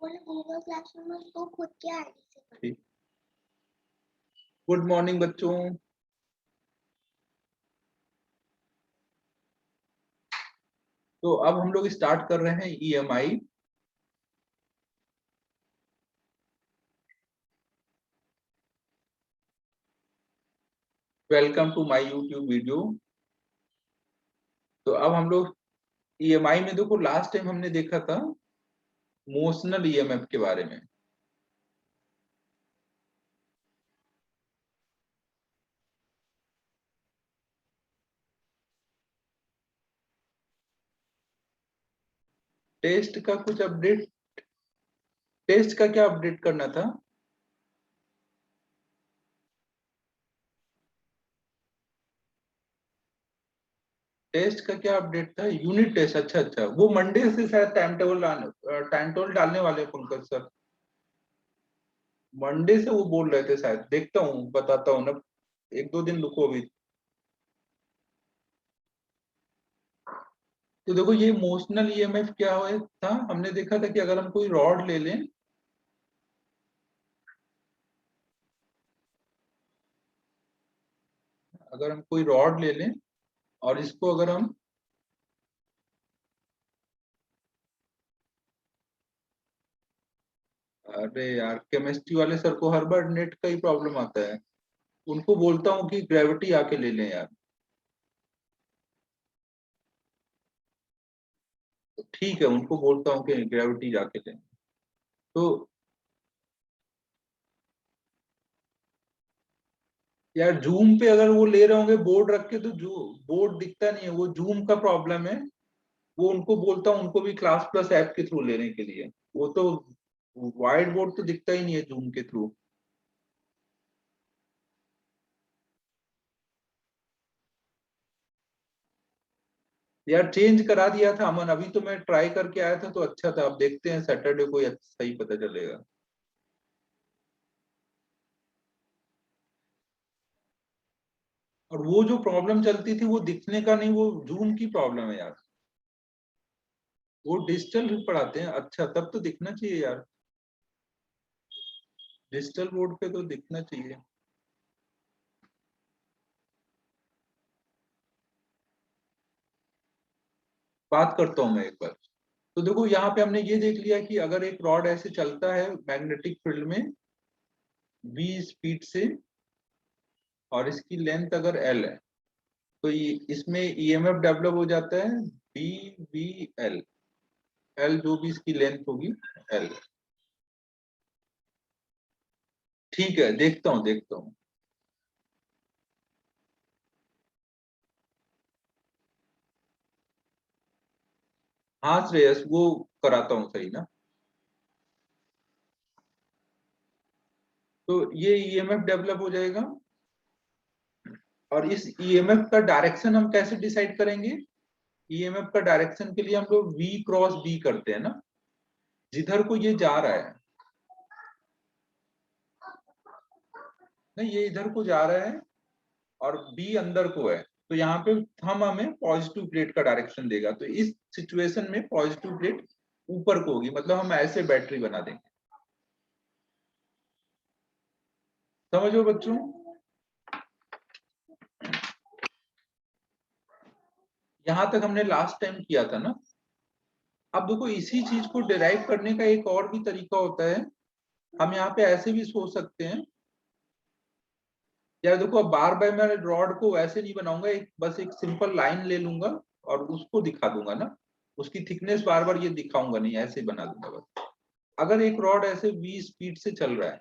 Google classroom में उसको खुद के आईडी से कर। गुड मॉर्निंग बच्चों। तो अब हम लोग स्टार्ट कर रहे हैं EMI. Welcome to my YouTube video. तो अब हम लोग ईएमआई में देखो, लास्ट टाइम हमने देखा था मोशनल ईएमएफ के बारे में। टेस्ट का कुछ अपडेट, टेस्ट का क्या अपडेट करना था? टेस्ट का क्या अपडेट था? Unit test. अच्छा अच्छा, वो मंडे से शायद टाइम टेबल डालने वाले हैं पंकज सर। मंडे से वो बोल रहे थे शायद, देखता हूँ बताता हूँ ना, एक दो दिन रुको अभी। तो देखो, ये मोशनल ईएमएफ क्या था, हमने देखा था कि अगर हम कोई रॉड ले लें, अगर हम कोई रॉड ले लें और इसको अगर हम अरे यार, केमिस्ट्री वाले सर को हर बार नेट का ही प्रॉब्लम आता है। उनको बोलता हूँ कि ग्रेविटी आके ले लें यार। तो ठीक है, उनको बोलता हूँ कि ग्रेविटी जाके लें। तो यार, जूम पे अगर वो ले रहे होंगे बोर्ड रख के, तो जो बोर्ड दिखता नहीं है, वो जूम का प्रॉब्लम है। वो उनको बोलता हूँ, उनको भी क्लास प्लस ऐप के थ्रू लेने के लिए। वो तो व्हाइट बोर्ड तो दिखता ही नहीं है जूम के थ्रू। यार चेंज करा दिया था अमन, अभी तो मैं ट्राई करके आया था तो अच्छा था। अब देखते हैं सैटरडे को सही पता चलेगा। और वो जो प्रॉब्लम चलती थी वो दिखने का नहीं, वो जूम की प्रॉब्लम है यार। वो डिजिटल पढ़ाते हैं, अच्छा तब तो दिखना चाहिए यार। डिजिटल बोर्ड पे तो दिखना चाहिए। बात करता हूँ मैं एक बार। तो देखो, यहाँ पे हमने ये देख लिया कि अगर एक रॉड ऐसे चलता है मैग्नेटिक फील्ड में v स्पीड से, और इसकी लेंथ अगर l है, तो इसमें ईएमएफ डेवलप हो जाता है बी वी एल। एल जो भी इसकी लेंथ होगी, एल। ठीक है, देखता हूँ देखता हूँ। हाँ श्रेयस, वो कराता हूँ सही ना। तो ये ईएमएफ डेवलप हो जाएगा, और इस ईएमएफ का डायरेक्शन हम कैसे डिसाइड करेंगे? ईएमएफ का डायरेक्शन के लिए हम लोग v क्रॉस b करते हैं ना। जिधर को ये जा रहा है, नहीं ये इधर को जा रहा है और b अंदर को है, तो यहाँ पे हम हमें पॉजिटिव प्लेट का डायरेक्शन देगा। तो इस सिचुएशन में पॉजिटिव प्लेट ऊपर को होगी, मतलब हम ऐसे बैटरी बना देंगे। समझो बच्चों। यहां तक हमने लास्ट टाइम किया था ना। अब देखो, इसी चीज को डिराइव करने का एक और भी तरीका होता है। हम यहाँ पे ऐसे भी सोच सकते हैं। यार देखो, अब बार बार मैं रॉड को ऐसे नहीं बनाऊंगा, बस एक सिंपल लाइन ले लूंगा और उसको दिखा दूंगा ना। उसकी थिकनेस बार बार ये दिखाऊंगा नहीं, ऐसे ही बना दूंगा बस। अगर एक रॉड ऐसे v स्पीड से चल रहा है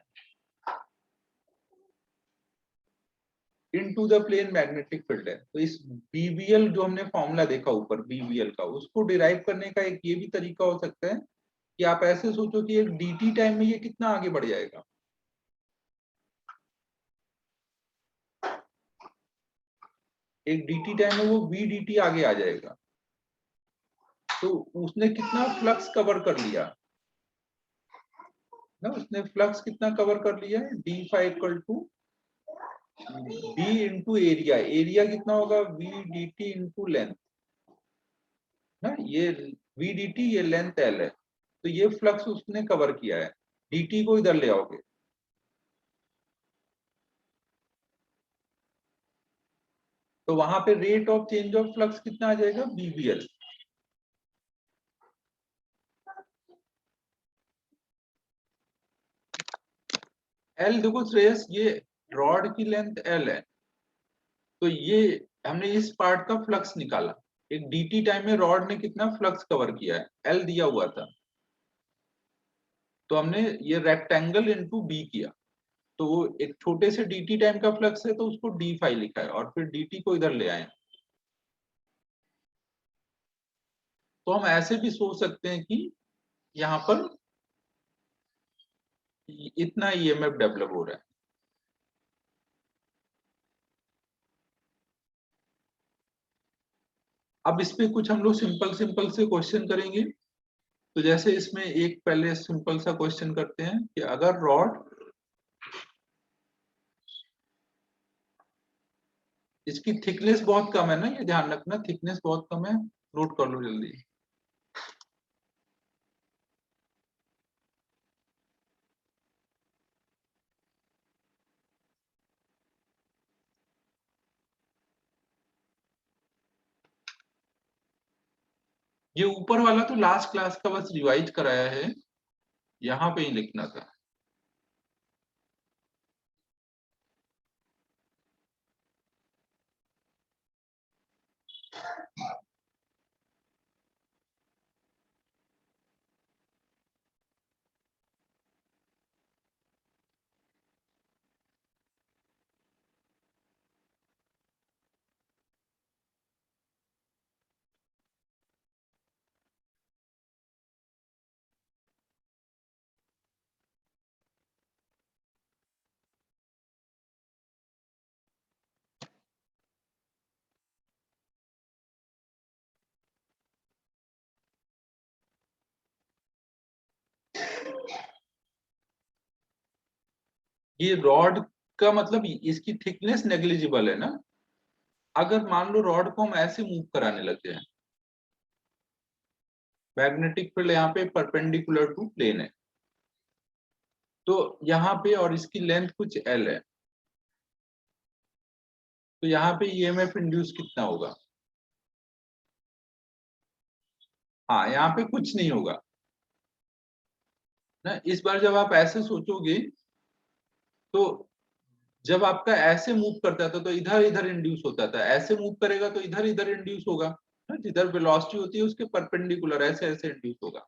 into the plane magnetic field है, तो इस बीवीएल जो हमने फॉर्मूला देखा ऊपर बीवीएल का, उसको डिराइव करने का एक ये भी तरीका हो सकता है कि आप ऐसे सोचो कि एक dt टाइम में ये कितना आगे बढ़ जाएगा। एक dt टाइम में वो v dt आगे आ जाएगा। तो उसने कितना फ्लक्स कवर कर लिया ना, उसने फ्लक्स कितना कवर कर लिया है, D five equal to B into area. Area कितना होगा, V D T into length ना। ये वी डी टी, ये लेंथ एल है। तो ये फ्लक्स उसने कवर किया है, dt को इधर ले आओगे तो वहां पे rate of change of flux कितना आ जाएगा, BBL। L देखो श्रेयस, ये रॉड की लेंथ L है, तो ये हमने इस पार्ट का फ्लक्स निकाला, एक dt टाइम में रॉड ने कितना फ्लक्स कवर किया है, L दिया हुआ था, तो हमने ये रेक्टेंगल इनटू b किया, तो वो एक छोटे से dt टाइम का फ्लक्स है तो उसको d फाई लिखा है और फिर dt को इधर ले आए। तो हम ऐसे भी सोच सकते हैं कि यहाँ पर इतना ईएमएफ डेवलप हो रहा है। अब इस पे कुछ हम लोग सिंपल सिंपल से क्वेश्चन करेंगे। तो जैसे इसमें एक पहले सिंपल सा क्वेश्चन करते हैं कि अगर रॉड, इसकी थिकनेस बहुत कम है ना, ये ध्यान रखना थिकनेस बहुत कम है, नोट कर लो जल्दी। ये ऊपर वाला तो लास्ट क्लास का बस रिवाइज कराया है, यहाँ पे ही लिखना था। ये रॉड का मतलब इसकी थिकनेस नेग्लिजिबल है ना, अगर मान लो रॉड को हम ऐसे मूव कराने लगते हैं, मैग्नेटिक फील्ड यहाँ पे परपेंडिकुलर टू प्लेन है, तो यहाँ पे और इसकी लेंथ कुछ L है, तो यहाँ पे ईएमएफ इंड्यूस कितना होगा, हाँ यहाँ पे कुछ नहीं होगा ना। इस बार जब आप ऐसे सोचोगे तो जब आपका ऐसे मूव करता था तो इधर इधर इंड्यूस होता था, ऐसे मूव करेगा तो इधर इधर इंड्यूस होगा ना, जिधर वेलोसिटी होती है उसके परपेंडिकुलर ऐसे ऐसे इंड्यूस होगा।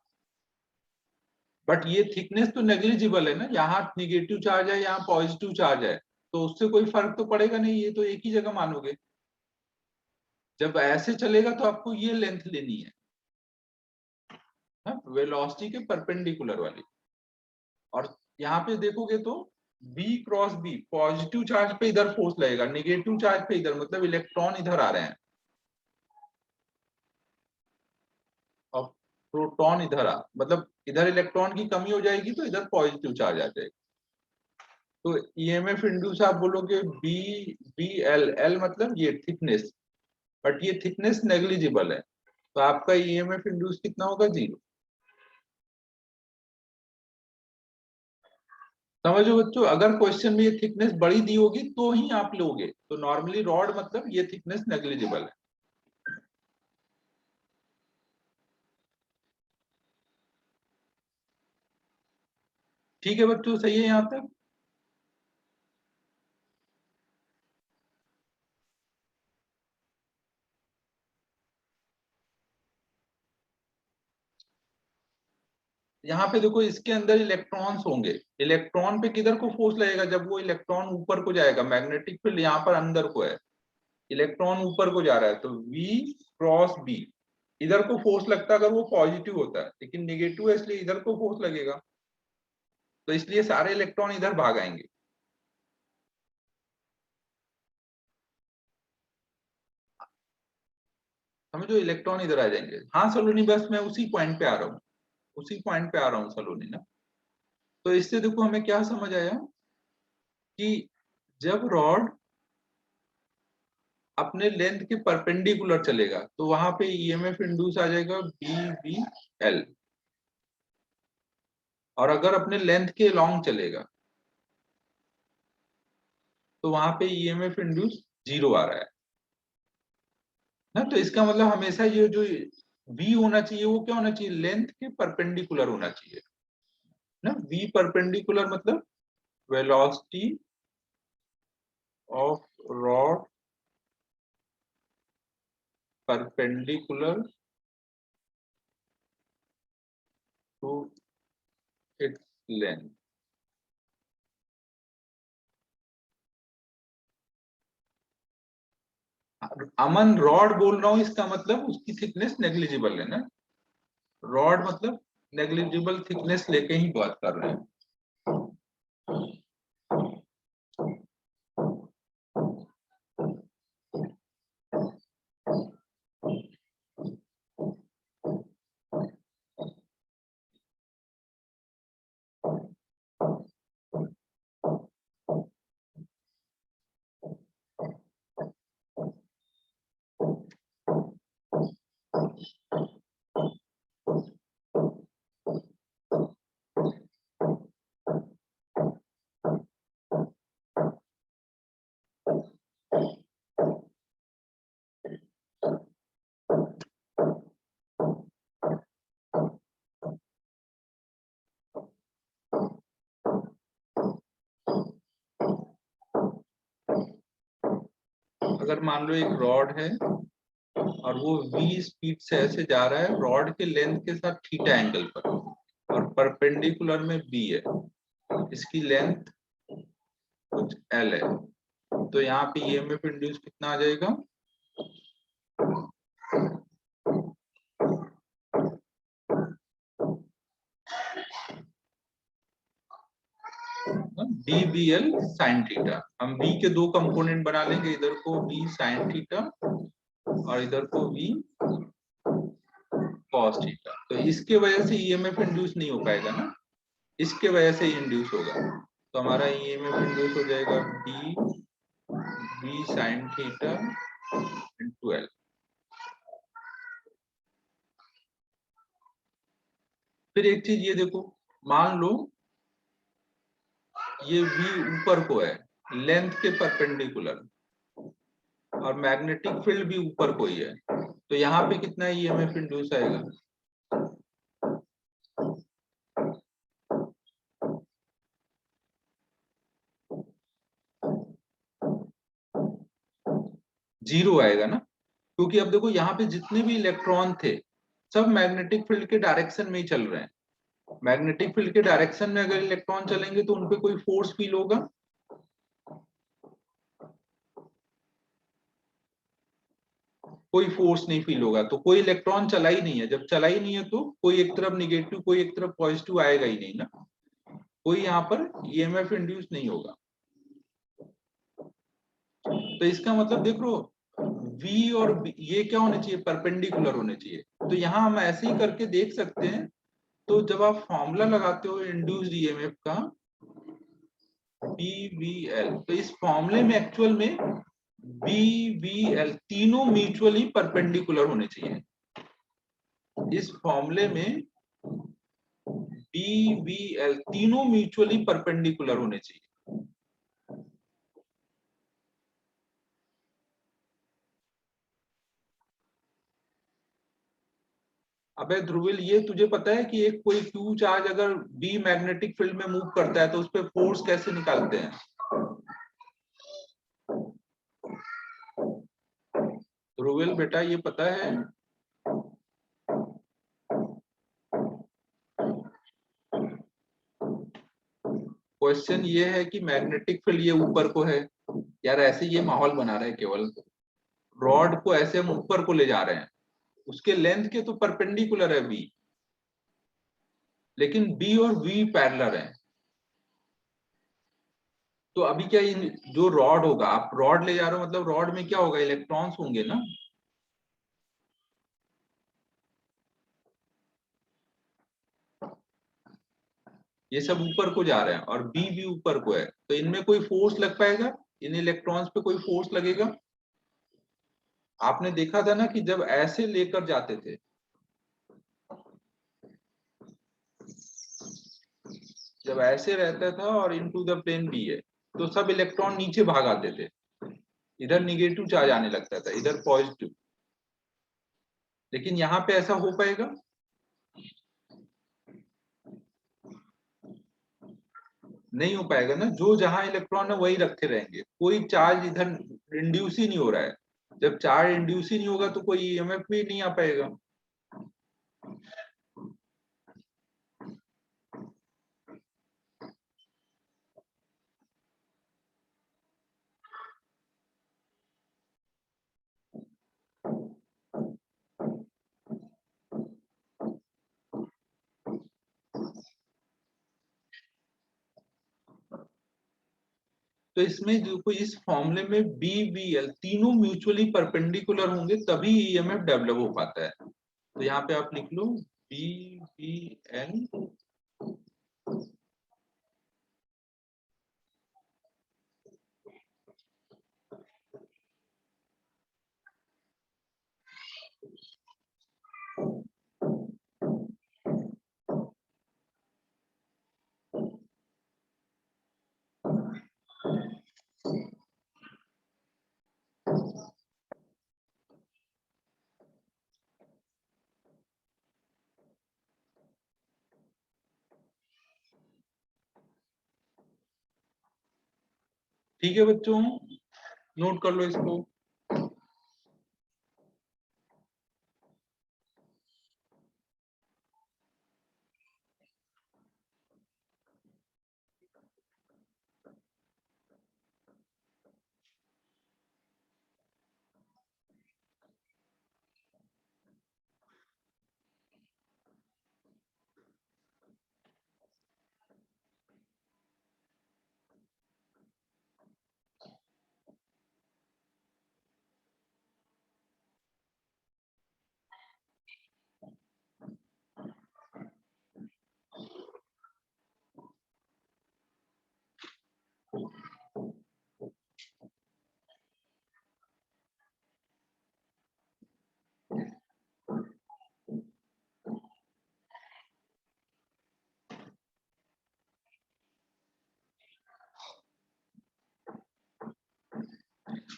बट ये थिकनेस तो नेग्लिजिबल है ना, यहाँ निगेटिव चार्ज है यहाँ पॉजिटिव चार्ज है, तो उससे कोई फर्क तो पड़ेगा नहीं, ये तो एक ही जगह मानोगे। जब ऐसे चलेगा तो आपको ये लेंथ लेनी है वेलोसिटी के परपेंडिकुलर वाली, और यहाँ पे देखोगे तो B cross B positive charge पे इधर फोर्स लगेगा, निगेटिव चार्ज पे इधर, मतलब इलेक्ट्रॉन इधर आ रहे हैं और प्रोटॉन इधर आ, मतलब इधर इलेक्ट्रॉन की कमी हो जाएगी तो इधर पॉजिटिव चार्ज आ जाएगा। तो ईएमएफ इंड्यूस आप बोलोगे BL मतलब ये थिकनेस, बट ये थिकनेस नेग्लिजिबल है, तो आपका ईएमएफ इंड्यूस कितना होगा, 0। समझो बच्चों, अगर क्वेश्चन में ये थिकनेस बड़ी दी होगी तो ही आप लोगे, तो नॉर्मली रॉड मतलब ये थिकनेस नेग्लिजिबल है। ठीक है बच्चों, सही है यहाँ तक। यहाँ पे देखो इसके अंदर इलेक्ट्रॉन्स होंगे, इलेक्ट्रॉन पे किधर को फोर्स लगेगा, जब वो इलेक्ट्रॉन ऊपर को जाएगा, मैग्नेटिक फील्ड यहाँ पर अंदर को है, इलेक्ट्रॉन ऊपर को जा रहा है, तो V क्रॉस B इधर को फोर्स लगता है अगर वो पॉजिटिव होता है, लेकिन निगेटिव है इसलिए इधर को फोर्स लगेगा, तो इसलिए सारे इलेक्ट्रॉन इधर भाग आएंगे। समझो इलेक्ट्रॉन इधर आ जाएंगे। हाँ सलोनी, बस मैं उसी पॉइंट पे आ रहा हूँ, उसी पॉइंट पे आ रहा हूँ सलोनी ना। तो इससे देखो हमें क्या समझ आया कि जब रॉड अपने लेंथ के परपेंडिकुलर चलेगा तो वहां पे ईएमएफ इंड्यूस आ जाएगा BBL। और अगर अपने लेंथ के लॉन्ग चलेगा तो वहां पे ईएमएफ इंड्यूस 0 आ रहा है ना। तो इसका मतलब हमेशा ये जो v होना चाहिए वो क्या होना चाहिए, लेंथ के परपेंडिकुलर होना चाहिए ना। v परपेंडिकुलर मतलब velocity of rod perpendicular to its length. Aman rod बोल रहा हूं, इसका मतलब उसकी थिकनेस नेग्लिजिबल है ना। रॉड मतलब नेग्लिजिबल थिकनेस लेके ही बात कर रहे हैं। अगर मान लो एक रॉड है और वो v स्पीड से ऐसे जा रहा है रॉड के लेंथ के साथ थीटा एंगल पर, और परपेंडिकुलर में b है, इसकी लेंथ कुछ l है, तो यहाँ पे ईएमएफ इंड्यूस कितना आ जाएगा, dbl sin थीटा। हम v के दो कंपोनेंट बना लेंगे, इधर को v sin थीटा और इधर को v cos थीटा। तो इसके वजह से ईएमएफ इंड्यूस नहीं हो पाएगा ना, इसके वजह से इंड्यूस होगा। तो हमारा ईएमएफ इंड्यूस हो जाएगा d v sin theta into l। फिर एक चीज ये देखो, मान लो ये v ऊपर को है लेंथ के परपेंडिकुलर और मैग्नेटिक फील्ड भी ऊपर को ही है, तो यहाँ पे कितना ईएमएफ इंड्यूस आएगा, जीरो आएगा ना। क्योंकि अब देखो यहाँ पे जितने भी इलेक्ट्रॉन थे सब मैग्नेटिक फील्ड के डायरेक्शन में ही चल रहे हैं। मैग्नेटिक फील्ड के डायरेक्शन में अगर इलेक्ट्रॉन चलेंगे तो उनपे कोई फोर्स फील होगा, कोई फोर्स नहीं फील होगा, तो कोई इलेक्ट्रॉन चला ही नहीं है। जब चला ही नहीं है तो कोई एक तरफ निगेटिव कोई एक तरफ पॉजिटिव आएगा ही नहीं ना, कोई यहाँ पर ईएमएफ इंड्यूस नहीं होगा। तो इसका मतलब देख लो V और B ये क्या होने चाहिए, परपेंडिकुलर होने चाहिए। तो यहाँ हम ऐसे ही करके देख सकते हैं। तो जब आप फॉर्मूला लगाते हो इंड्यूस्ड ईएमएफ का BVL, तो इस फॉर्मूले में एक्चुअल में BVL तीनों म्यूचुअली परपेंडिकुलर होने चाहिए। इस फॉर्मूले में BVL तीनों म्यूचुअली परपेंडिकुलर होने चाहिए। अबे ध्रुविल, ये तुझे पता है कि एक कोई क्यू चार्ज अगर बी मैग्नेटिक फील्ड में मूव करता है तो उस पर फोर्स कैसे निकालते हैं? ध्रुविल बेटा ये पता है? क्वेश्चन ये है कि मैग्नेटिक फील्ड ये ऊपर को है यार, ऐसे ये माहौल बना रहे हैं, केवल रॉड को ऐसे हम ऊपर को ले जा रहे हैं, उसके लेंथ के तो परपेंडिकुलर है बी, लेकिन बी और वी पैरेलल है। तो अभी क्या जो रॉड होगा, आप रॉड ले जा रहे हो मतलब रॉड में क्या होगा, इलेक्ट्रॉन्स होंगे ना। ये सब ऊपर को जा रहे हैं और बी भी ऊपर को है, तो इनमें कोई फोर्स लग पाएगा, इन इलेक्ट्रॉन्स पे कोई फोर्स लगेगा? आपने देखा था ना कि जब ऐसे लेकर जाते थे जब ऐसे रहता था और इनटू द प्लेन बी है तो सब इलेक्ट्रॉन नीचे भाग आते थे, इधर निगेटिव चार्ज आने लगता था, इधर पॉजिटिव। लेकिन यहाँ पे ऐसा हो पाएगा? नहीं हो पाएगा ना, जो जहां इलेक्ट्रॉन है वही रखे रहेंगे, कोई चार्ज इधर इंड्यूस ही नहीं हो रहा है। जब चार्ज इंड्यूस ही नहीं होगा तो कोई ईएमएफ भी नहीं आ पाएगा। तो इसमें जो कोई इस फॉर्मूले में बी बी एल तीनों म्यूचुअली परपेंडिकुलर होंगे तभी ईएमएफ डेवलप हो पाता है। तो यहाँ पे आप लिख लो बी बी एल ठीक है बच्चों, नोट कर लो इसको।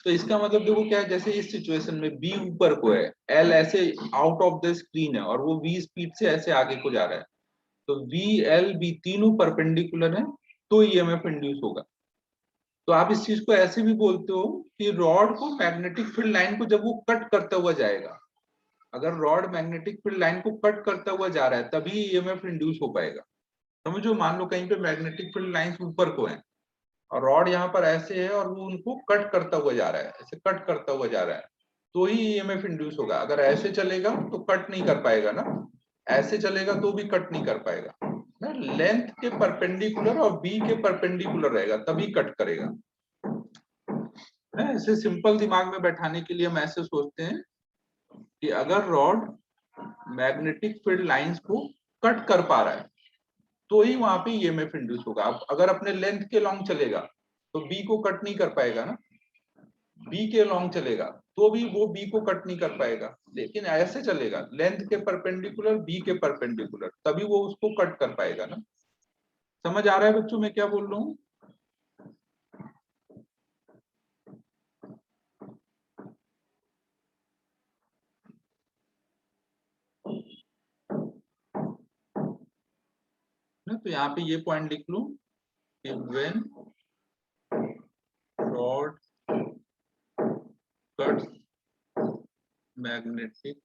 तो इसका मतलब देखो क्या है, जैसे इस सिचुएशन में बी ऊपर को है, एल ऐसे आउट ऑफ द स्क्रीन है और वो वी स्पीड से ऐसे आगे को जा रहा है, तो वी एल बी तीनों परपेंडिकुलर है तो ईएमएफ इंड्यूस होगा। तो आप इस चीज को ऐसे भी बोलते हो कि रॉड को मैग्नेटिक फील्ड लाइन को जब वो कट करता हुआ जाएगा, अगर रॉड मैग्नेटिक फील्ड लाइन को कट करता हुआ जा रहा है तभी ईएमएफ इंड्यूस हो पाएगा। समझो, मान लो कहीं पे मैग्नेटिक फील्ड लाइंस ऊपर को है और रॉड यहाँ पर ऐसे है और वो उनको कट करता हुआ जा रहा है, ऐसे कट करता हुआ जा रहा है, तो ही ईएमएफ इंड्यूस होगा। अगर ऐसे चलेगा तो कट नहीं कर पाएगा ना, ऐसे चलेगा तो भी कट नहीं कर पाएगा ना, लेंथ के परपेंडिकुलर और बी के परपेंडिकुलर रहेगा तभी कट करेगा। ऐसे सिंपल दिमाग में बैठाने के लिए हम ऐसे सोचते हैं कि अगर रॉड मैग्नेटिक फील्ड लाइंस को कट कर पा रहा है तो ही वहां पे ईएमएफ इंड्यूस होगा। अगर अपने लेंथ के लॉन्ग चलेगा तो बी को कट नहीं कर पाएगा ना, बी के लॉन्ग चलेगा तो भी वो बी को कट नहीं कर पाएगा, लेकिन ऐसे चलेगा लेंथ के परपेंडिकुलर बी के परपेंडिकुलर तभी वो उसको कट कर पाएगा ना। समझ आ रहा है बच्चों मैं क्या बोल रहा हूँ? तो यहाँ पे ये पॉइंट लिख लो कि when rod cuts magnetic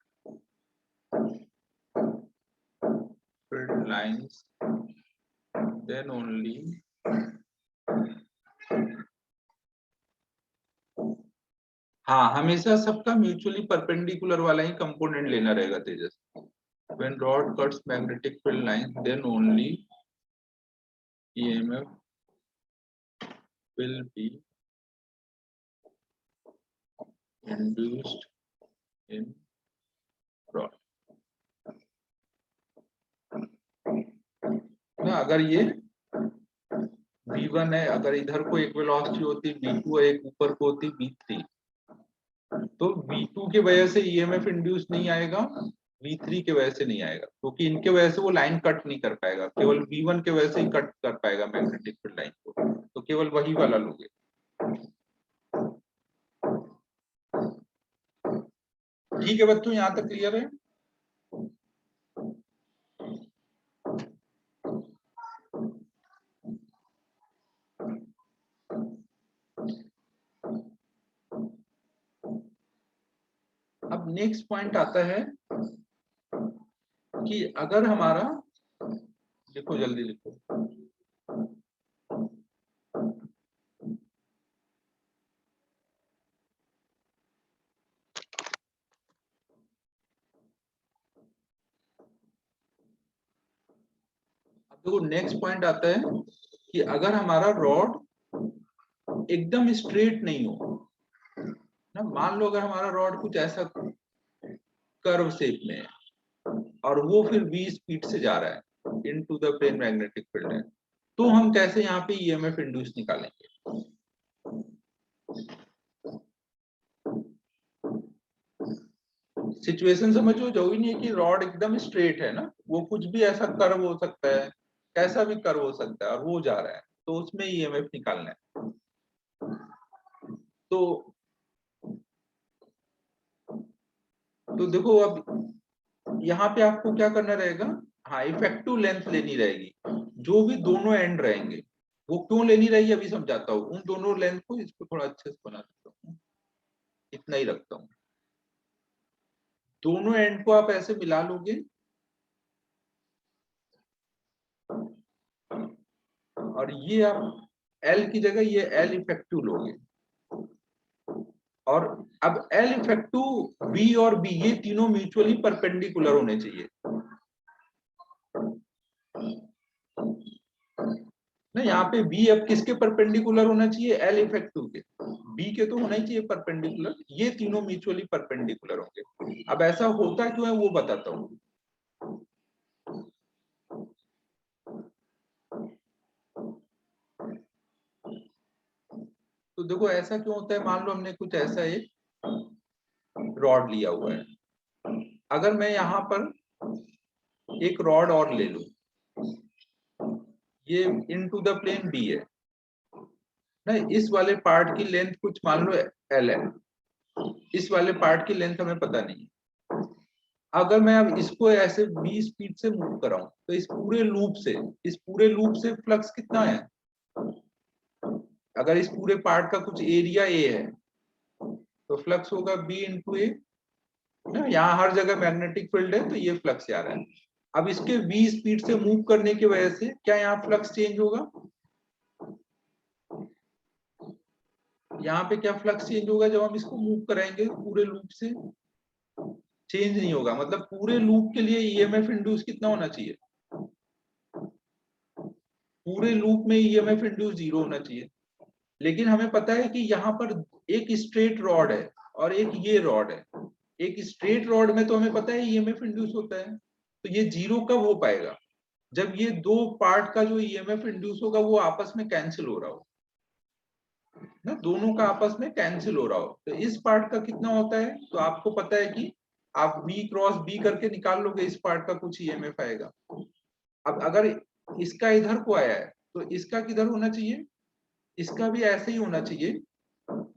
field lines then only हाँ, हमेशा सबका म्यूचुअली परपेंडिकुलर वाला ही कंपोनेंट लेना रहेगा तेजस। When rod cuts magnetic field lines, then only EMF will be induced in rod. ना अगर ये V1 है, अगर इधर को एक वेलोसिटी होती, V2 है, एक ऊपर को होती V3, तो V2 की वजह से EMF इंड्यूस नहीं आएगा V3 के वजह से नहीं आएगा, क्योंकि इनके वजह से वो लाइन कट नहीं कर पाएगा, केवल V1 के वजह से ही कट कर पाएगा मैग्नेटिक फील्ड लाइन को, तो केवल वही वाला लोगे। ठीक है बच्चों, यहाँ तक क्लियर है? अब नेक्स्ट पॉइंट आता है कि अगर हमारा, लिखो जल्दी लिखो, देखो नेक्स्ट पॉइंट आता है कि अगर हमारा रॉड एकदम स्ट्रेट नहीं हो ना, मान लो अगर हमारा रॉड कुछ ऐसा कर्व शेप में है और वो फिर v स्पीड से जा रहा है into the plane magnetic field है, तो हम कैसे यहाँ पे ईएमएफ इंड्यूस निकालेंगे? सिचुएशन समझो, जो ही नहीं है कि रॉड एकदम स्ट्रेट है ना, वो कुछ भी ऐसा कर्व हो सकता है, कैसा भी कर्व हो सकता है और वो जा रहा है, तो उसमें ईएमएफ निकालना है। तो देखो अब यहाँ पे आपको क्या करना रहेगा, हाँ इफेक्टिव लेंथ लेनी रहेगी, जो भी दोनों एंड रहेंगे। वो क्यों लेनी रहेगी अभी समझाता हूँ। उन दोनों लेंथ को, इसको थोड़ा अच्छे से बना देता हूँ, इतना ही रखता हूँ। दोनों एंड को आप ऐसे मिला लोगे और ये आप L की जगह ये L इफेक्टिव लोगे, और अब L इफेक्टिव B और B ये तीनों म्यूचुअली परपेंडिकुलर होने चाहिए ना। यहाँ पे B अब किसके परपेंडिकुलर होना चाहिए? L इफेक्टिव के। B के तो होना ही चाहिए परपेंडिकुलर, ये तीनों म्यूचुअली परपेंडिकुलर होंगे। अब ऐसा होता क्यों है वो बताता हूँ। तो देखो ऐसा क्यों होता है, मान लो हमने कुछ ऐसा एक रॉड लिया हुआ है, अगर मैं यहाँ पर एक रॉड और ले लूं, ये इनटू द प्लेन B है ना, इस वाले पार्ट की लेंथ कुछ मान लो L है, इस वाले पार्ट की लेंथ हमें पता नहीं है। अगर मैं अब इसको ऐसे v स्पीड से मूव कराऊं, तो इस पूरे लूप से फ्लक्स कितना है? अगर इस पूरे पार्ट का कुछ एरिया A है तो फ्लक्स होगा B इंटू ए। यहाँ हर जगह मैग्नेटिक फील्ड है तो ये फ्लक्स आ रहा है। अब इसके v स्पीड से मूव करने की वजह से क्या यहाँ फ्लक्स चेंज होगा? यहाँ पे क्या फ्लक्स चेंज होगा जब हम इसको मूव कराएंगे पूरे लूप से? चेंज नहीं होगा। मतलब पूरे लूप के लिए ईएमएफ इंड्यूस कितना होना चाहिए? पूरे लूप में ईएमएफ इंड्यूस 0 होना चाहिए। लेकिन हमें पता है कि यहाँ पर एक स्ट्रेट रॉड है और एक ये रॉड है। एक स्ट्रेट रॉड में तो हमें पता है ईएमएफ इंड्यूस होता है, तो ये 0 कब हो पाएगा? जब ये दो पार्ट का जो ईएमएफ इंड्यूस होगा वो आपस में कैंसिल हो रहा हो ना, दोनों का आपस में कैंसिल हो रहा हो। तो इस पार्ट का कितना होता है, तो आपको पता है कि आप B क्रॉस B करके निकाल लोगे, इस पार्ट का कुछ ईएमएफ आएगा। अब अगर इसका इधर को आया है तो इसका किधर होना चाहिए? इसका भी ऐसे ही होना चाहिए।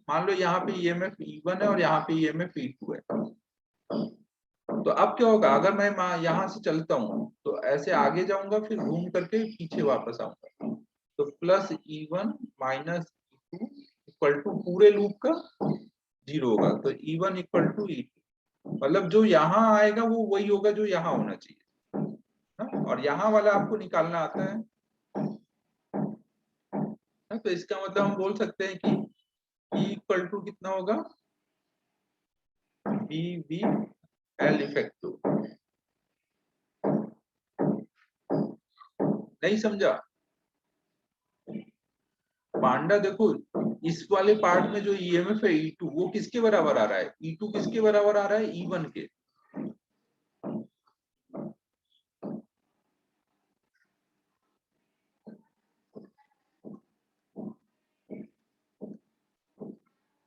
मान लो यहाँ पे ईएमएफ E1 है और यहाँ पे ईएमएफ E2 है। तो अब क्या होगा, अगर मैं यहाँ से चलता हूँ तो ऐसे आगे जाऊंगा, फिर घूम करके पीछे वापस आऊंगा, तो plus E1 minus E2 equal to पूरे लूप का 0 होगा। तो E1 इक्वल टू E2, मतलब जो यहाँ आएगा वो वही होगा जो यहाँ होना चाहिए ना? और यहाँ वाला आपको निकालना आता है ना? तो इसका मतलब हम बोल सकते हैं कि E इक्वल टू कितना होगा? BB L effective. नहीं समझा पांडा? देखो इस वाले पार्ट में जो ईएमएफ है E2 वो किसके बराबर आ रहा है? E2 किसके बराबर आ रहा है? E1 के।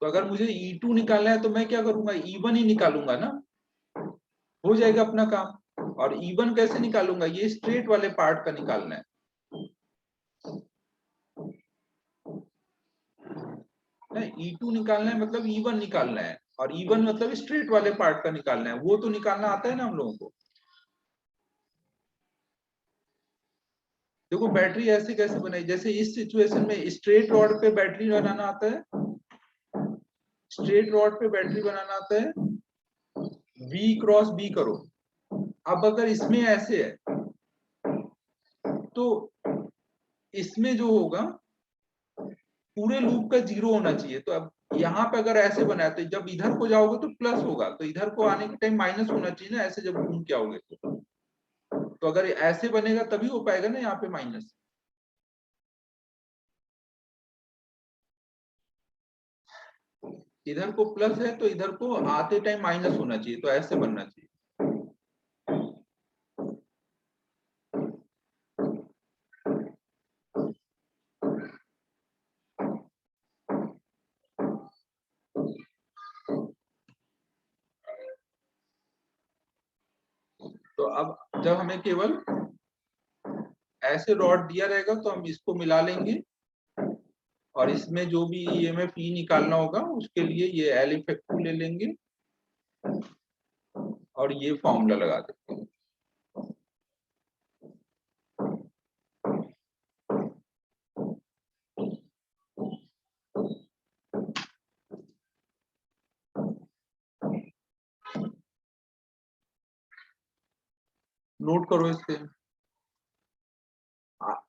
तो अगर मुझे E2 निकालना है तो मैं क्या करूंगा? E1 ही निकालूंगा ना। हो जाएगा अपना काम। और E1 कैसे निकालूंगा, ये स्ट्रेट वाले पार्ट का निकालना है। E2 निकालना है मतलब E1 निकालना है, और E1 मतलब स्ट्रेट वाले पार्ट का निकालना है। वो तो निकालना आता है ना हम लोगों को। देखो बैटरी ऐसे कैसे बनाई, जैसे इस सिचुएशन में स्ट्रेट रॉड पे बैटरी बनाना आता है, स्ट्रेट रॉड पे बैटरी बनाना आता है, V क्रॉस B करो। अब अगर इसमें ऐसे है तो इसमें जो होगा पूरे लूप का 0 होना चाहिए। तो अब यहाँ पे अगर ऐसे बनाए तो जब इधर को जाओगे तो प्लस होगा, तो इधर को आने के टाइम माइनस होना चाहिए ना, ऐसे जब घूम के आओगे तो अगर ऐसे बनेगा तभी हो पाएगा ना यहाँ पे माइनस। इधर को प्लस है तो इधर को आते टाइम माइनस होना चाहिए, तो ऐसे बनना चाहिए। तो अब जब हमें केवल ऐसे रॉड दिया रहेगा तो हम इसको मिला लेंगे, और इसमें जो भी EMF E निकालना होगा उसके लिए ये L इफेक्टिव ले लेंगे और ये फॉर्मूला लगा देंगे। नोट करो इससे।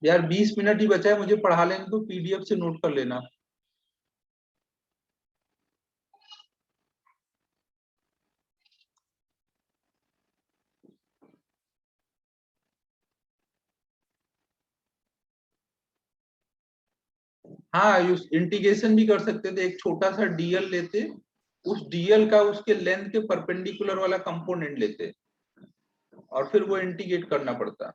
यार 20 मिनट ही बचा है, मुझे पढ़ा लेने तो PDF से नोट कर लेना। हाँ इंटीग्रेशन भी कर सकते थे, एक छोटा सा DL लेते, उस DL का उसके लेंथ के परपेंडिकुलर वाला कंपोनेंट लेते और फिर वो इंटीग्रेट करना पड़ता।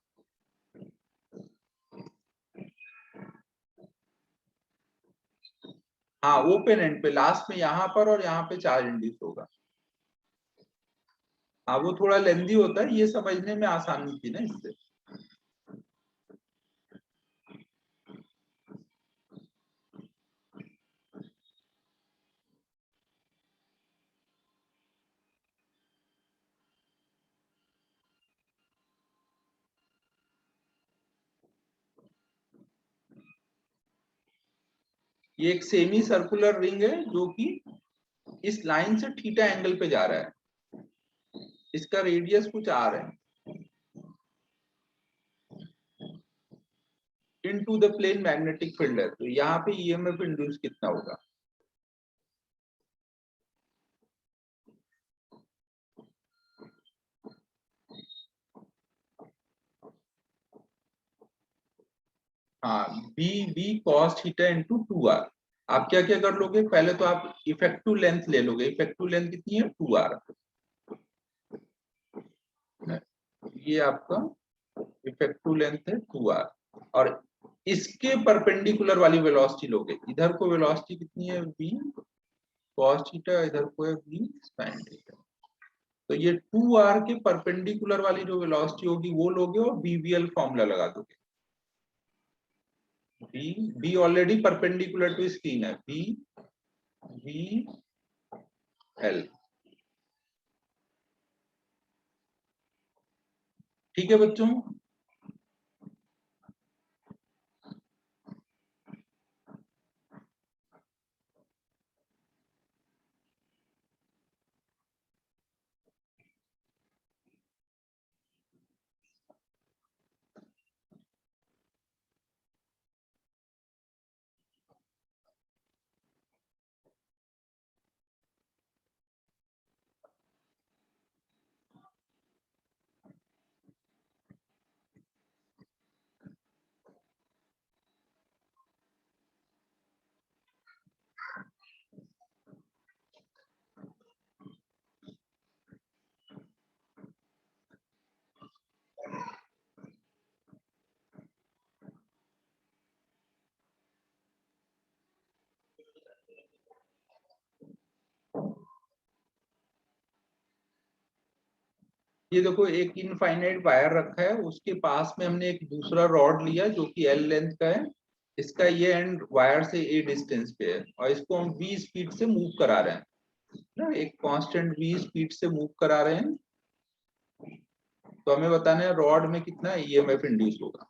हाँ ओपन एंड पे लास्ट में यहाँ पर और यहाँ पे चार्ज इंड्यूस होगा। हाँ वो थोड़ा लेंदी होता है, ये समझने में आसानी थी ना इससे। ये एक सेमी सर्कुलर रिंग है जो कि इस लाइन से थीटा एंगल पे जा रहा है, इसका रेडियस कुछ R है, into the plane magnetic field है, तो यहाँ पे EMF इंड्यूस कितना होगा। हाँ B cos theta into 2R। आप क्या क्या कर लोगे, पहले तो आप इफेक्टिव लेंथ ले लोगे, इफेक्टिव लेंथ कितनी है 2R, ये आपका इफेक्टिव लेंथ है 2R, और इसके परपेंडिकुलर वाली वेलोसिटी लोगे, इधर को वेलोसिटी कितनी है V cos थीटा, इधर को है V sin थीटा, तो ये 2R के परपेंडिकुलर वाली जो वेलोसिटी होगी वो लोगे और BVL फॉर्मूला लगा दोगे। B already perpendicular to screen है, BVL, ठीक है बच्चों। ये देखो एक इनफाइनाइट वायर रखा है, उसके पास में हमने एक दूसरा रॉड लिया जो कि एल लेंथ का है, इसका ये एंड वायर से ए डिस्टेंस पे है, और इसको हम v स्पीड से मूव करा रहे हैं ना, एक कांस्टेंट v स्पीड से मूव करा रहे हैं। तो हमें बताना है रॉड में कितना ईएमएफ इंड्यूस होगा।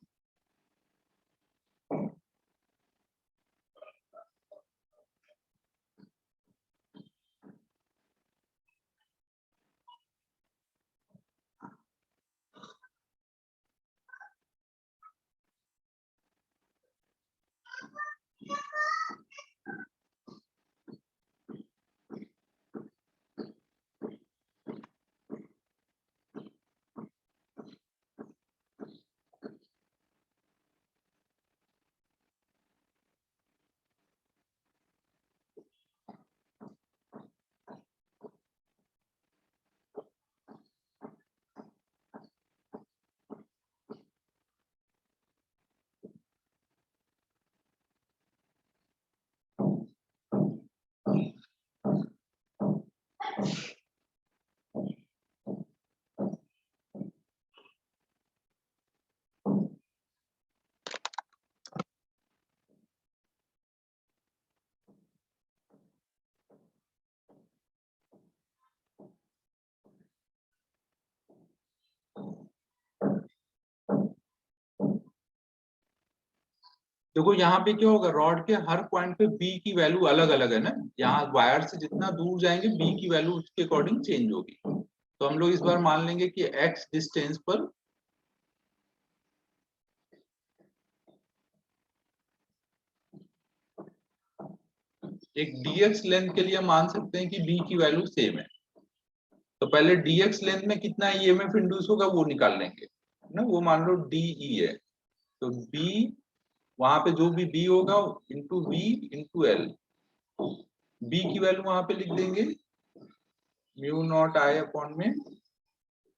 देखो यहाँ पे क्या होगा, रॉड के हर पॉइंट पे बी की वैल्यू अलग अलग है ना, यहाँ वायर से जितना दूर जाएंगे बी की वैल्यू उसके अकॉर्डिंग चेंज होगी। तो हम लोग इस बार मान लेंगे कि एक्स डिस्टेंस पर एक dx लेंथ के लिए मान सकते हैं कि b की वैल्यू सेम है। तो पहले dx लेंथ में कितना ईएमएफ इंड्यूस होगा वो निकाल लेंगे ना, वो मान लो de है, तो b वहां पे जो भी b होगा into v into L, b की वैल्यू वहां पे लिख देंगे म्यू नॉट आई अपॉन में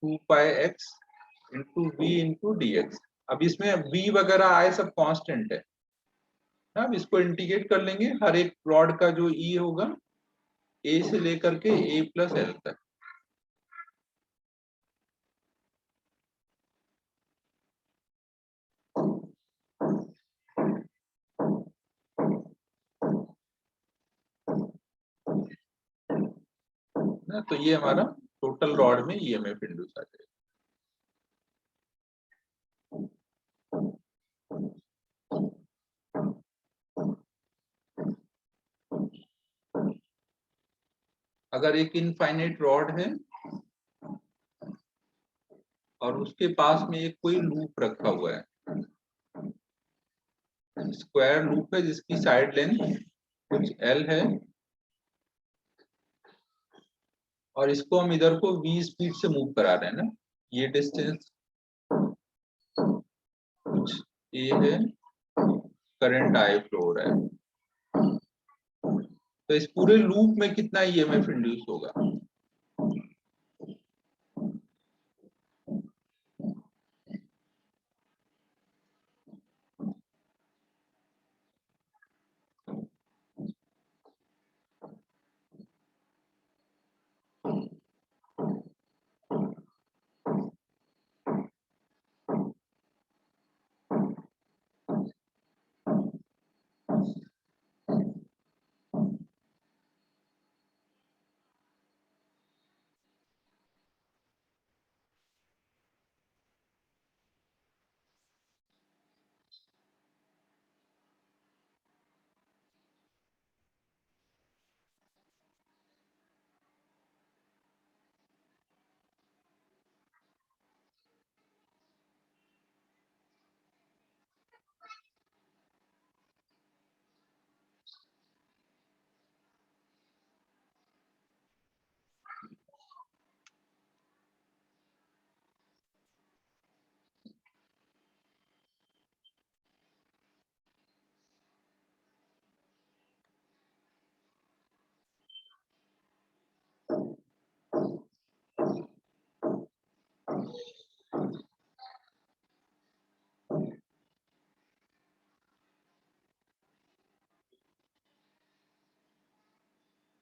2 पाई x into v into dx। अब इसमें v वगैरह आए सब कांस्टेंट है ना, अब इसको इंटीग्रेट कर लेंगे, हर एक रॉड का जो e होगा a से लेकर के a प्लस एल तक। ना तो ये हमारा टोटल रॉड में ईएमएफ इंड्यूस आ जाएगा। अगर एक इनफाइनाइट रॉड है और उसके पास में एक कोई लूप रखा हुआ है, स्क्वायर लूप है जिसकी साइड लेंथ कुछ एल है, और इसको हम इधर को v स्पीड से मूव करा रहे हैं ना, ये डिस्टेंस कुछ a है, करंट आई फ्लो हो रहा है, तो इस पूरे लूप में कितना ईएमएफ इंड्यूस होगा।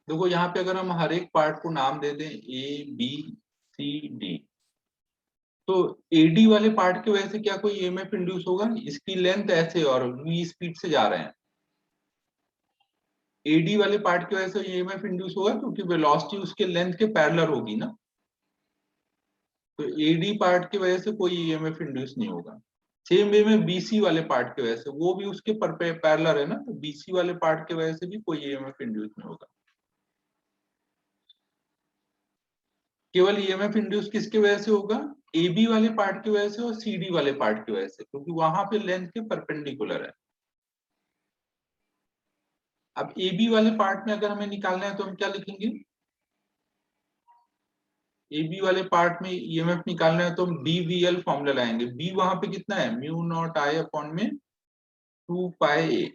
देखो यहाँ पे अगर हम हर एक पार्ट को नाम दे दें ए बी सी डी, तो एडी वाले पार्ट की वजह से क्या कोई ईएमएफ इंड्यूस होगा? इसकी लेंथ ऐसे और v स्पीड से जा रहे हैं, एडी वाले पार्ट की वजह से ईएमएफ इंड्यूस होगा क्योंकि वेलोसिटी उसके लेंथ के पैरेलल होगी ना। तो एडी पार्ट की वजह से कोई ईएमएफ इंड्यूस नहीं होगा। सेम वे में बीसी वाले पार्ट की वजह से, वो भी उसके पैरेलल है ना, तो बीसी वाले पार्ट की वजह से भी कोई ईएमएफ इंड्यूस नहीं होगा। केवल ईएमएफ इंड्यूस किसकी वजह से होगा? एबी वाले पार्ट की वजह से और सीडी वाले पार्ट की वजह से, क्योंकि वहां पे लेंथ के परपेंडिकुलर है। अब एबी वाले पार्ट में अगर हमें निकालना है तो हम क्या लिखेंगे? एबी वाले पार्ट में ईएमएफ निकालना है तो हम बीवीएल फॉर्मूला लाएंगे। बी वहां पे कितना है? म्यू नॉट आई अपॉन में 2 पाई ए,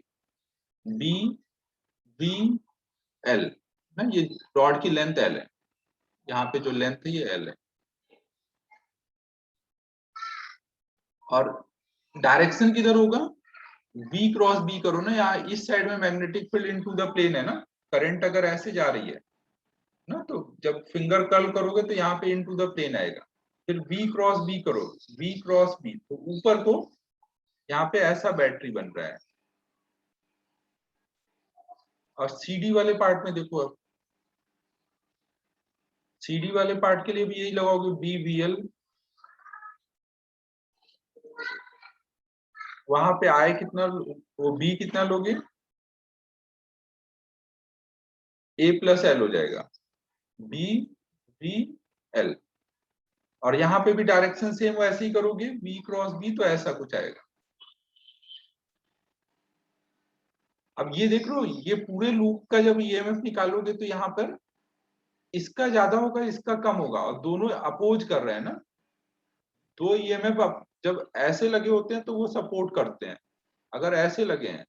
बी वी एल ना, ये रॉड की लेंथ एल है, यहाँ पे जो लेंथ है ये एल है। और डायरेक्शन किधर होगा? v क्रॉस b करो ना, यहाँ इस साइड में magnetic field into the plane है ना, करंट अगर ऐसे जा रही है ना, तो जब फिंगर कर्ल करोगे तो यहाँ पे इनटू द प्लेन आएगा। फिर v क्रॉस b करो, v क्रॉस b, तो ऊपर को यहाँ पे ऐसा बैटरी बन रहा है। और सीडी वाले पार्ट में देखो, अब सीडी वाले पार्ट के लिए भी यही लगाओगे, बी वी एल, वहां पे आए कितना, वो बी कितना लोगे? ए प्लस एल हो जाएगा, बी वी एल। और यहाँ पे भी डायरेक्शन सेम वैसे ही करोगे, v क्रॉस b, तो ऐसा कुछ आएगा। अब ये देख लो, ये पूरे लूप का जब ईएमएफ निकालोगे तो यहाँ पर इसका ज्यादा होगा, इसका कम होगा, और दोनों अपोज कर रहे हैं ना। दो ईएमएफ जब ऐसे लगे होते हैं तो वो सपोर्ट करते हैं। अगर ऐसे लगे हैं,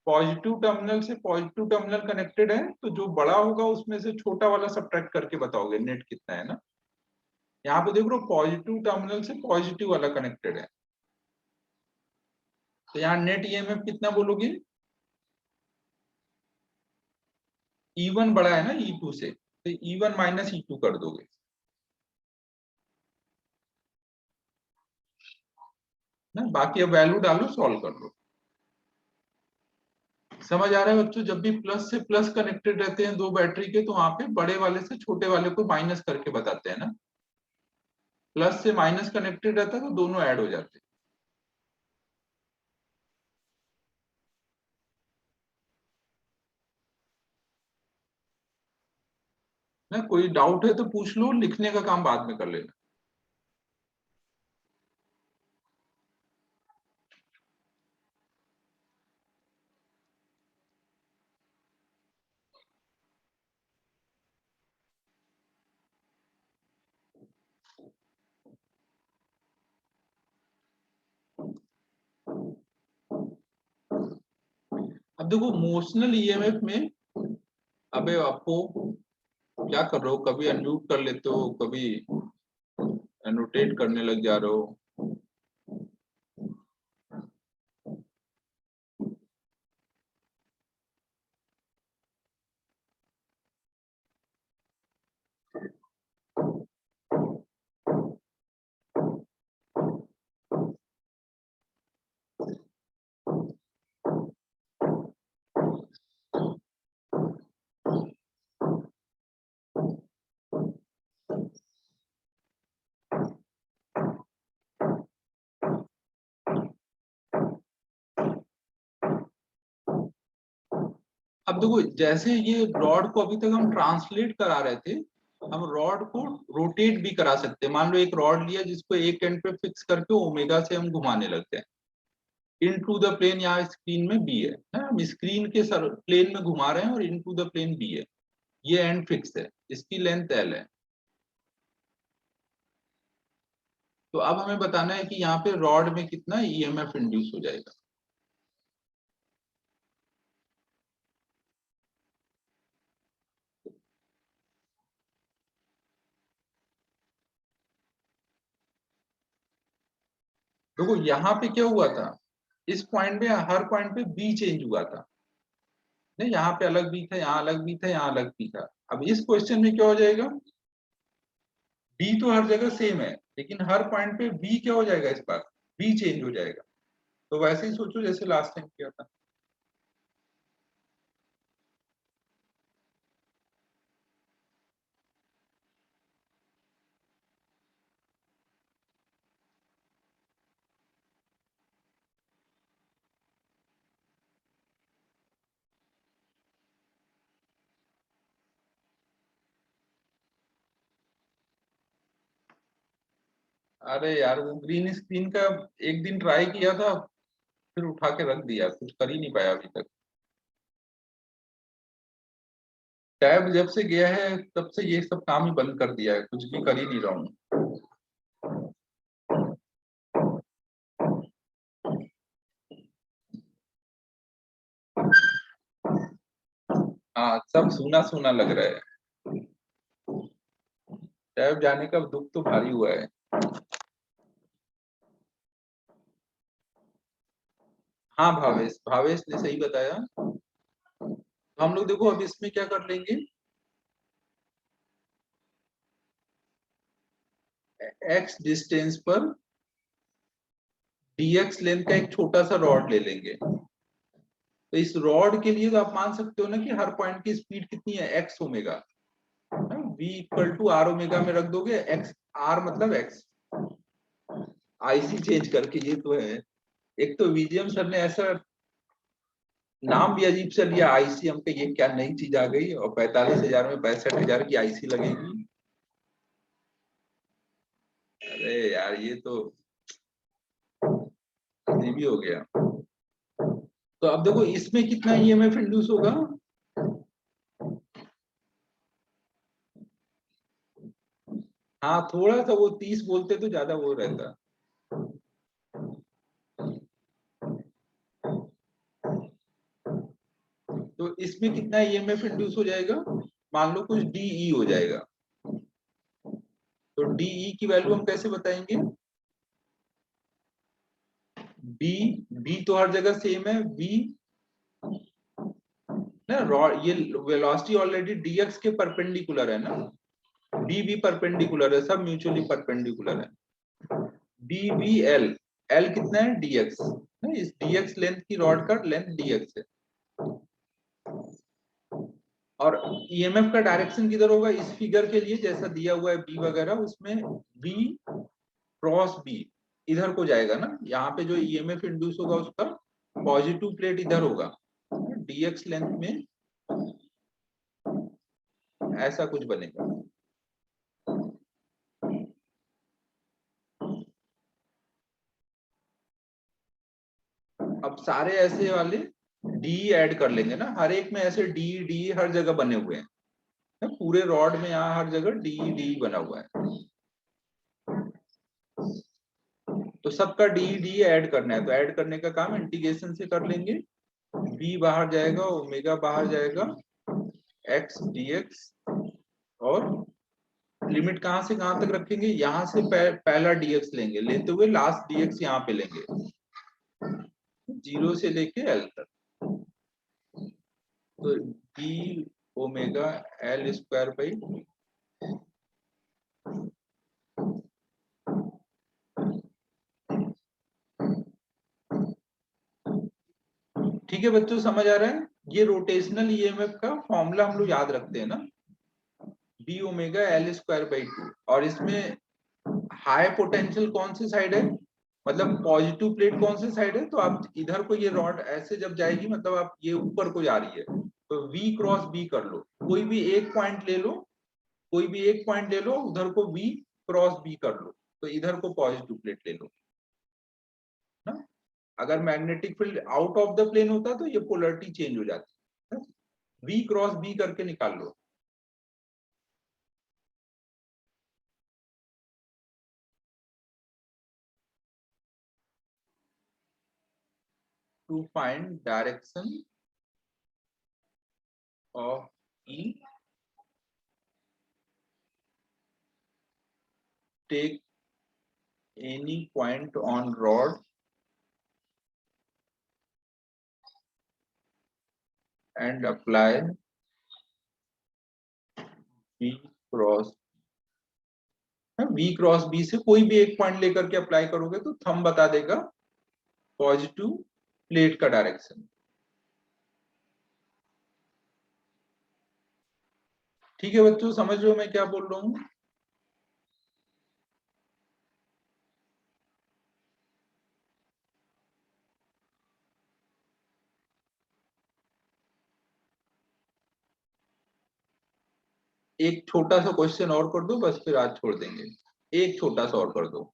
पॉजिटिव टर्मिनल से पॉजिटिव टर्मिनल कनेक्टेड है, तो जो बड़ा होगा उसमें से छोटा वाला सब्ट्रैक्ट करके बताओगे नेट कितना है ना। यहाँ पे देख लो, पॉजिटिव टर्मिनल से पॉजिटिव वाला कनेक्टेड है, तो यहाँ नेट ईएमएफ कितना बोलोगे? E1 बड़ा है ना E2 से, तो E1 माइनस E2 कर दोगे। ना, बाकी अब वैल्यू डालो, सॉल्व कर लो। समझ आ रहा है बच्चों? जब भी प्लस से प्लस कनेक्टेड रहते हैं दो बैटरी के, तो वहां पे बड़े वाले से छोटे वाले को माइनस करके बताते हैं ना। प्लस से माइनस कनेक्टेड रहता है तो दोनों ऐड हो जाते हैं। ना, कोई डाउट है तो पूछ लो, लिखने का काम बाद में कर लेना। अब देखो, मोशनल ईएमएफ में, अबे आपको क्या कर रहे हो, कभी अनम्यूट कर लेते हो, कभी एनोटेट करने लग जा रहे हो। अब देखो, जैसे ये रॉड को अभी तक हम ट्रांसलेट करा रहे थे, हम रॉड को रोटेट भी करा सकते हैं। मान लो एक रॉड लिया जिसको एक एंड पे फिक्स करके ओमेगा से हम घुमाने लगते हैं। इन टू द प्लेन यहाँ स्क्रीन में बी है ना, हम स्क्रीन के सर प्लेन में घुमा रहे हैं और इन टू द प्लेन बी है। ये एंड फिक्स है, इसकी लेंथ एल है। तो अब हमें बताना है कि यहाँ पे रॉड में कितना ईएमएफ इंड्यूस हो जाएगा। देखो यहाँ पे क्या हुआ था, इस पॉइंट पे, हर पॉइंट पे बी चेंज हुआ था। नहीं, यहाँ पे अलग बी था, यहाँ अलग बी था, यहाँ अलग बी था। अब इस क्वेश्चन में क्या हो जाएगा, बी तो हर जगह सेम है, लेकिन हर पॉइंट पे बी क्या हो जाएगा, इस बार बी चेंज हो जाएगा। तो वैसे ही सोचो जैसे लास्ट टाइम किया था। अरे यार वो ग्रीन स्क्रीन का एक दिन ट्राई किया था, फिर उठा के रख दिया, कुछ कर ही नहीं पाया अभी तक। टैब जब से गया है तब से ये सब काम ही बंद कर दिया है, कुछ भी कर ही नहीं रहा हूँ। हाँ सब सूना सूना लग रहा है। टैब जाने का दुख तो भारी हुआ है। हाँ भावेश, भावेश ने सही बताया। तो हम लोग देखो अब इसमें क्या कर लेंगे, एक्स डिस्टेंस पर dx लेंथ का एक छोटा सा रॉड ले लेंगे। तो इस रॉड के लिए तो आप मान सकते हो ना कि हर पॉइंट की स्पीड कितनी है, X omega. v equal to R omega में रख दोगे, एक्स आर मतलब एक्स, आईसी चेंज करके। ये तो है, एक तो विजयम सर ने ऐसा नाम भी अजीब सा लिया आईसी, हमको ये क्या नई चीज आ गई, और 45,000 में 65,000 की आईसी लगेगी। अरे यार ये तो अजीब ही हो गया। तो अब देखो इसमें कितना ईएमएफ इंड्यूस होगा, हाँ थोड़ा सा वो 30 बोलते तो ज्यादा वो रहता। तो इसमें कितना ईएमएफ इंड्यूस हो जाएगा, मान लो कुछ डीई हो जाएगा। तो डीई की वैल्यू हम कैसे बताएंगे, बी, बी तो हर जगह सेम है, बी ना ये वेलोसिटी ऑलरेडी डीएक्स के परपेंडिकुलर है ना, डी भी परपेंडिकुलर है, सब म्यूचुअली परपेंडिकुलर है। डी बी एल, एल कितना है डीएक्स, इस डीएक्स लेंथ की रॉड का लेंथ डीएक्स है। और ईएमएफ का डायरेक्शन किधर होगा, इस फिगर के लिए जैसा दिया हुआ है बी वगैरह, उसमें बी क्रॉस बी इधर को जाएगा ना, यहाँ पे जो ईएमएफ इंड्यूस होगा उसका पॉजिटिव प्लेट इधर होगा, डीएक्स लेंथ में ऐसा कुछ बनेगा। अब सारे ऐसे वाले डी ऐड कर लेंगे ना, हर एक में ऐसे डी डी हर जगह बने हुए हैं ना, पूरे रॉड में यहाँ हर जगह डी डी बना हुआ है। तो सबका डी डी ऐड करना है, तो ऐड करने का काम इंटीग्रेशन से कर लेंगे। बी बाहर जाएगा, ओमेगा बाहर जाएगा, एक्स डीएक्स, और लिमिट कहां से कहां तक रखेंगे, यहां से पहला डीएक्स लेंगे, लेते हुए लास्ट डीएक्स यहाँ पे लेंगे, 0 से लेके एल तक। तो D omega L square by, ठीक है बच्चों समझ आ रहा है। ये रोटेशनल ईएमएफ का फॉर्मूला हम लोग याद रखते हैं ना, D omega L square by 2। और इसमें हाई पोटेंशियल कौन सी साइड है, मतलब पॉजिटिव प्लेट कौन सी साइड है, तो आप इधर को ये रॉड ऐसे जब जाएगी, मतलब आप ये ऊपर को जा रही है, तो V क्रॉस B कर लो, कोई भी एक पॉइंट ले लो, कोई भी एक पॉइंट ले लो, उधर को V क्रॉस B कर लो, तो इधर को पॉजिटिव प्लेट ले लो ना। अगर magnetic field out of the plane होता तो ये पोलरिटी चेंज हो जाती है, V क्रॉस B करके निकाल लो। To find direction of E, take any point on rod and apply B cross V cross B से कोई भी एक पॉइंट लेकर के अप्लाई करोगे तो थंब बता देगा पॉजिटिव प्लेट का डायरेक्शन। ठीक है बच्चों, समझ रहे हो मैं क्या बोल रहा हूँ? एक छोटा सा क्वेश्चन और कर दो बस, फिर आज छोड़ देंगे। एक छोटा सा और कर दो।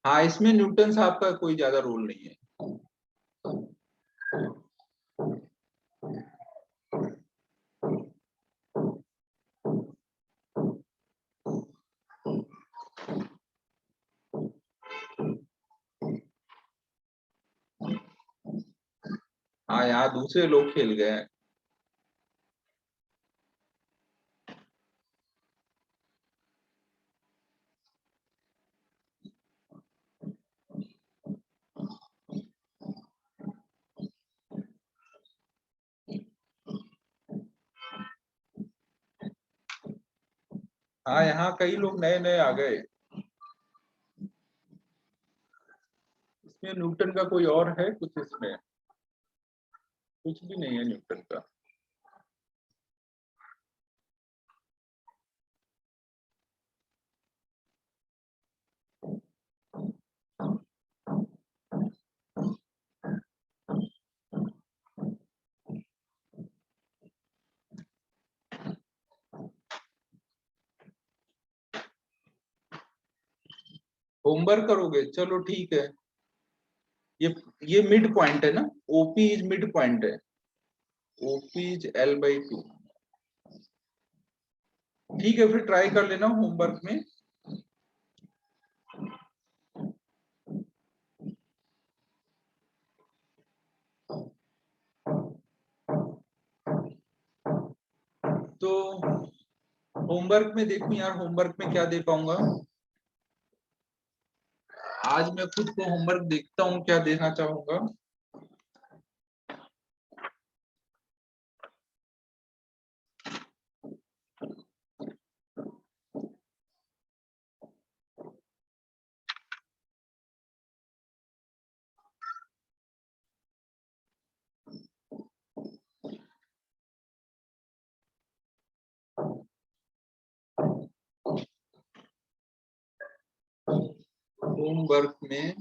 हाँ, इसमें न्यूटन साहब का कोई ज्यादा रोल नहीं है। हाँ, यहाँ दूसरे लोग खेल गए हैं। हाँ, यहाँ कई लोग नए नए आ गए। इसमें न्यूटन का कोई और है कुछ? इसमें कुछ भी नहीं है न्यूटन का। होमवर्क करोगे? चलो ठीक है। ये मिड पॉइंट है ना, ओपी इज मिड पॉइंट है। OP is L/2। ठीक है, फिर ट्राई कर लेना होमवर्क में। तो होमवर्क में देखूं यार, होमवर्क में क्या दे पाऊंगा आज। मैं खुद को होमवर्क देखता हूँ क्या देना चाहूंगा। होमवर्क में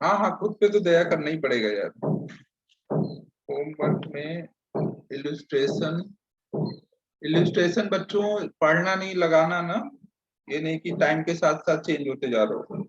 हाँ हाँ, खुद पे तो दया करना ही पड़ेगा यार। होमवर्क में इलस्ट्रेशन। इलस्ट्रेशन बच्चों पढ़ना नहीं, लगाना ना। ये नहीं कि टाइम के साथ साथ चेंज होते जा रहा हो।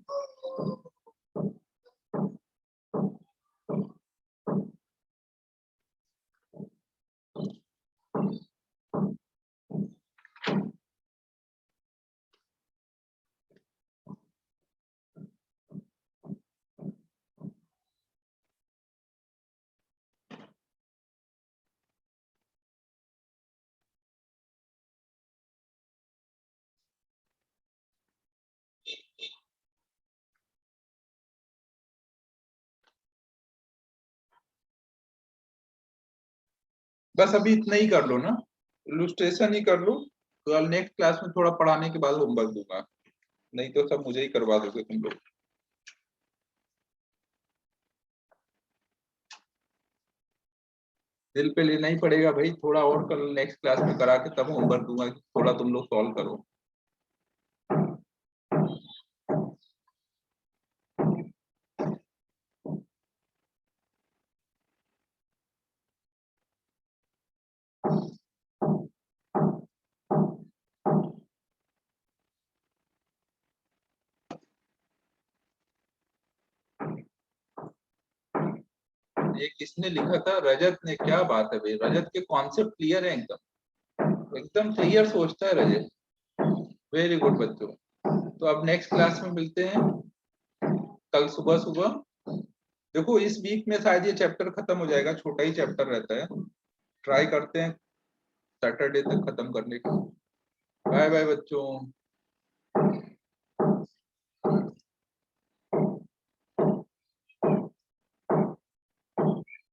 बस अभी इतना ही कर लो ना, इलस्ट्रेशन ही कर लो। तो नेक्स्ट क्लास में थोड़ा पढ़ाने के बाद होमवर्क दूंगा, नहीं तो सब मुझे ही करवा दोगे तुम लोग। दिल पे लेना ही पड़ेगा भाई, थोड़ा और कल नेक्स्ट क्लास में करा के तब होमवर्क दूंगा कि थोड़ा तुम लोग सॉल्व करो। ये किसने लिखा था? रजत ने। क्या बात है भाई, रजत के कॉन्सेप्ट क्लियर है एकदम, एकदम क्लियर सोचता है रजत। वेरी गुड बच्चों। तो अब नेक्स्ट क्लास में मिलते हैं कल सुबह सुबह। देखो इस वीक में शायद ये चैप्टर खत्म हो जाएगा, छोटा ही चैप्टर रहता है। ट्राई करते हैं सैटरडे तक खत्म करने का। बाय बाय बच्चों।